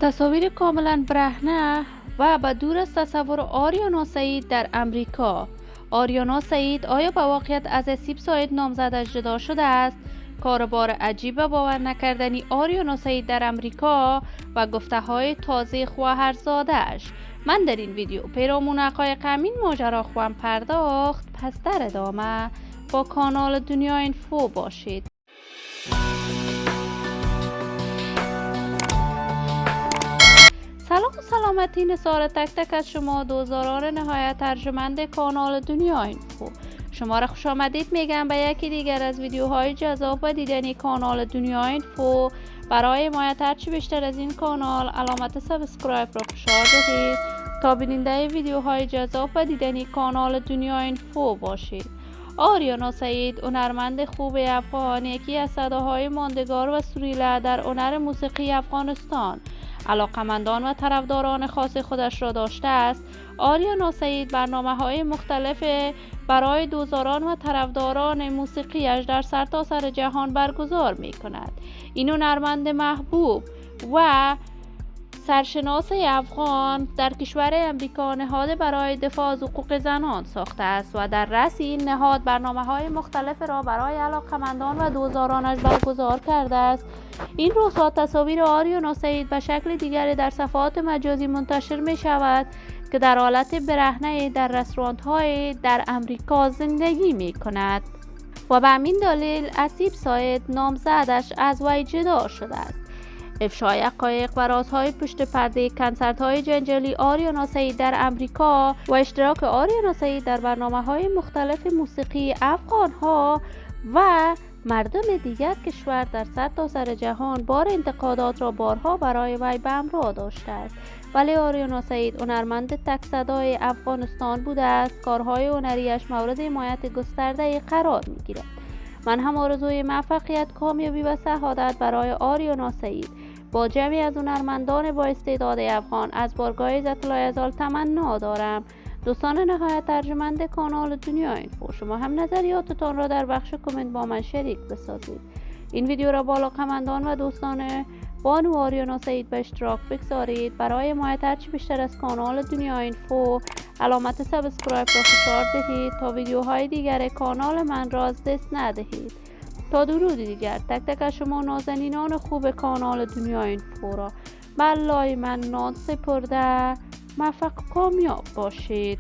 تصاویر کاملا برهنه و به دور از تصور آریانا سعید در امریکا. آریانا سعید آیا به واقعیت از اسیب سعید نامزدش جدا شده است؟ کاربار عجیب و باور نکردنی آریانا سعید در امریکا و گفته های تازه خواهرزاده‌اش. من در این ویدیو پیرامون حقایق همین ماجرا خواهم پرداخت. پس در ادامه با کانال دنیا اینفو باشید. سلام و سلامتی نثار تک تک از شما دوزاران نهایت ارجمند کانال دنیا اینفو. شما را خوش آمدید میگم به یکی دیگر از ویدیوهای جذاب و دیدنی کانال دنیا اینفو. برای حمایت هرچی بیشتر از این کانال علامت سابسکرایب را فشار دهید تا بیننده ویدیوهای جذاب و دیدنی کانال دنیا اینفو باشید. آریانا سعید هنرمند خوب افغان، یکی از صداهای ماندگار و سریع در هنر موسیقی افغانستان، علاقمندان و طرفداران خاص خودش را داشته است. آریانا سعید برنامه‌های مختلف برای دوزاران و طرفداران موسیقیش در سرتاسر جهان برگزار می‌کند. این هنرمند محبوب و سرشناس افغان در کشور امریکا نهاد برای دفاع از حقوق زنان ساخته است و در رأس این نهاد برنامه‌های مختلف را برای علاقمندان و دوزارانش برگزار کرده است. این روزها تصاویر آریانا سعید به شکل دیگری در صفحات مجازی منتشر می شود که در حالت برهنه در رستوران‌های در امریکا زندگی می کند و به همین دلیل اسیب سعید نامزدش از وی جدا شده است. افشای حقایق و رازهای پشت پرده کنسرت‌های جنجالی آریانا سعید در امریکا و اشتراک آریانا سعید در برنامه‌های مختلف موسیقی افغان‌ها و مردم دیگر کشور در سرتاسر جهان بار انتقادات را بارها برای وی به همراه داشته است. ولی آریانا سعید هنرمند تک صدای افغانستان بوده است. کارهای هنریش مورد حمایت گسترده قرار می‌گیرد. من هم آرزوی موفقیت، کامیابی و سعادت برای آریانا سعید با جمعی از هنرمندان با استعداد افغان از بارگاه عزت الایزال تمنا دارم. دوستان نهایت ارجمند کانال دنیا اینفو، شما هم نظریاتتان را در بخش کامنت با من شریک بسازید. این ویدیو را با علاقه‌مندان و دوستان بانو آریانا سعید به اشتراک بگذارید. برای حمایت هرچی بیشتر از کانال دنیا اینفو علامت سابسکرایب را فشار دهید تا ویدیوهای دیگر کانال من را از دست ندهید. تا درودی دیگر تک تک از شما نازنینان خوب کانال دنیا اینفو را بلای من نان سپرده موفق و کامیاب باشید.